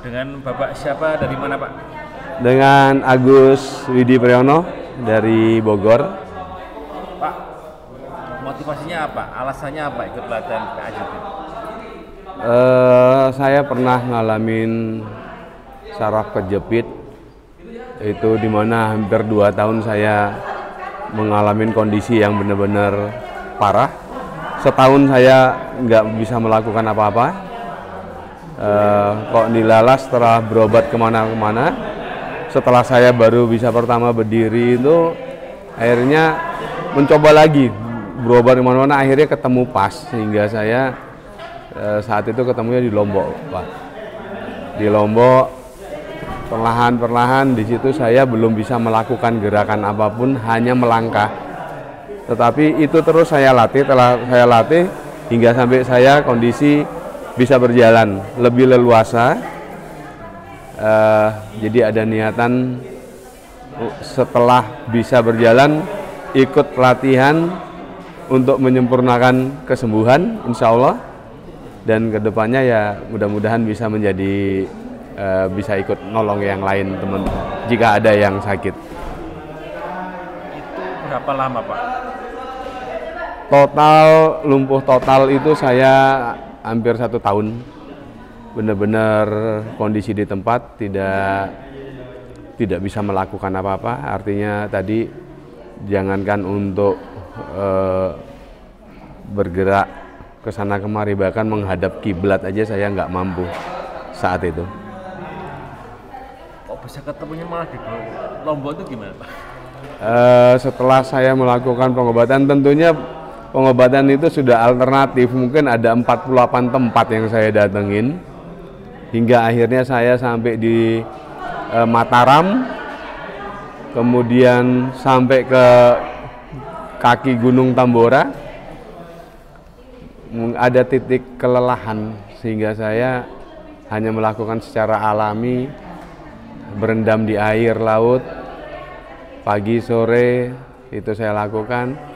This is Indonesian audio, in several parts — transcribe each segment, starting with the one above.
Dengan Bapak siapa, dari mana Pak? Dengan Agus Widi Priyono dari Bogor. Pak, motivasinya apa? Alasannya apa ikut pelatihan PAJT? Saya pernah ngalamin saraf kejepit, itu dimana hampir 2 tahun saya mengalami kondisi yang benar-benar parah. Setahun saya nggak bisa melakukan apa-apa. Kok dilalas setelah berobat kemana-kemana, setelah saya baru bisa pertama berdiri itu akhirnya mencoba lagi berobat kemana-mana, akhirnya ketemu PAS, sehingga saya saat itu ketemunya di Lombok, Pak. Di Lombok perlahan-perlahan di situ saya belum bisa melakukan gerakan apapun, hanya melangkah. Tetapi itu terus saya latih, telah saya latih hingga sampai saya kondisi bisa berjalan lebih leluasa. Jadi ada niatan setelah bisa berjalan ikut pelatihan untuk menyempurnakan kesembuhan, insya Allah, dan kedepannya ya mudah-mudahan bisa menjadi bisa ikut nolong yang lain teman jika ada yang sakit. Itu berapa lama Pak? Total lumpuh total itu saya hampir 1 tahun, benar-benar kondisi di tempat, tidak bisa melakukan apa-apa. Artinya tadi jangankan untuk bergerak ke sana kemari, bahkan menghadap kiblat aja saya nggak mampu saat itu. Kok bisa ketemunya malah di Lombok itu gimana Pak? Setelah saya melakukan pengobatan, tentunya pengobatan itu sudah alternatif, mungkin ada 48 tempat yang saya datengin, hingga akhirnya saya sampai di Mataram, kemudian sampai ke kaki Gunung Tambora. Ada titik kelelahan sehingga saya hanya melakukan secara alami, berendam di air laut pagi sore itu saya lakukan.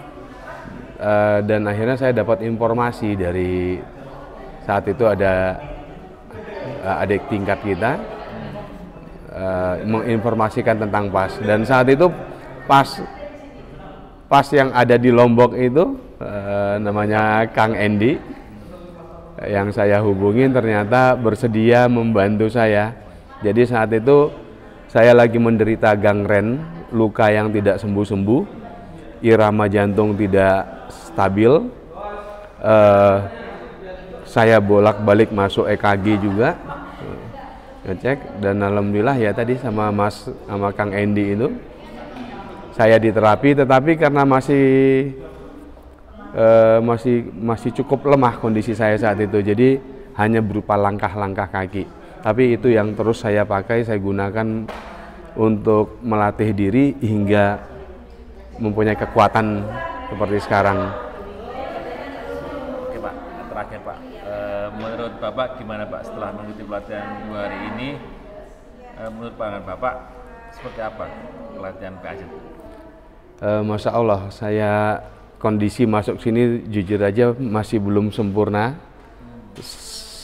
Dan akhirnya saya dapat informasi dari saat itu ada adik tingkat kita menginformasikan tentang PAS, dan saat itu PAS yang ada di Lombok itu namanya Kang Endi, yang saya hubungin ternyata bersedia membantu saya. Jadi saat itu saya lagi menderita gangren, luka yang tidak sembuh-sembuh, irama jantung tidak stabil, saya bolak-balik masuk EKG juga, ngecek, dan alhamdulillah ya tadi sama Kang Endi itu saya diterapi, tetapi karena masih cukup lemah kondisi saya saat itu, jadi hanya berupa langkah-langkah kaki. Tapi itu yang terus saya pakai, saya gunakan untuk melatih diri hingga mempunyai kekuatan seperti sekarang. Oke Pak, terakhir Pak, menurut Bapak gimana Pak setelah mengikuti pelatihan 2 hari ini? Menurut pandangan Bapak seperti apa pelatihan PAJT? Masya Allah, saya kondisi masuk sini jujur aja masih belum sempurna.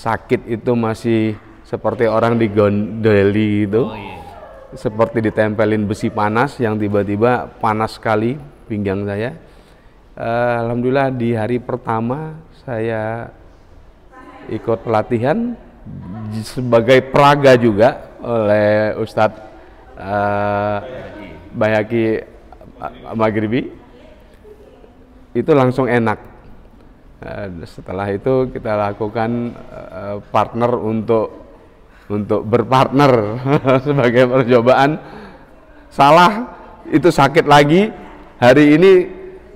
Sakit itu masih seperti orang digondoli gitu. Oh, iya. Seperti ditempelin besi panas yang tiba-tiba panas sekali pinggang saya. Alhamdulillah di hari pertama saya ikut pelatihan sebagai peraga juga oleh Ustadz Bayaki Maghribi, itu langsung enak. Setelah itu kita lakukan partner untuk berpartner sebagai percobaan. Salah itu sakit lagi, hari ini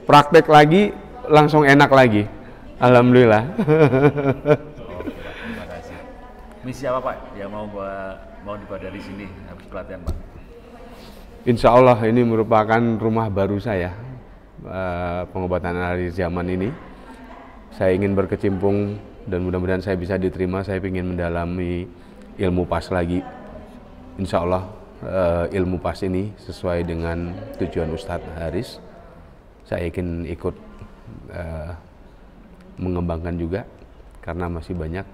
praktek lagi langsung enak lagi, alhamdulillah. Terima kasih. Misi apa Pak yang mau dibawa dari sini habis pelatihan Pak? Insya Allah ini merupakan rumah baru saya, pengobatan akhir zaman ini. Saya ingin berkecimpung dan mudah-mudahan saya bisa diterima. Saya ingin mendalami ilmu PAS lagi. Insya Allah ilmu PAS ini sesuai dengan tujuan Ustadz Haris. Saya ingin ikut mengembangkan juga, karena masih banyak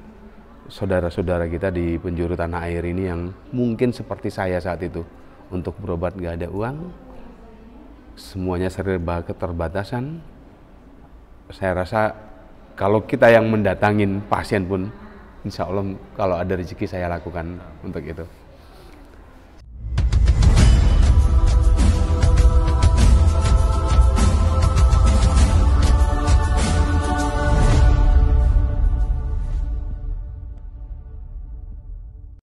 saudara-saudara kita di penjuru tanah air ini yang mungkin seperti saya saat itu, untuk berobat nggak ada uang, semuanya serba keterbatasan. Saya rasa kalau kita yang mendatangin pasien pun, insya Allah kalau ada rezeki saya lakukan untuk itu.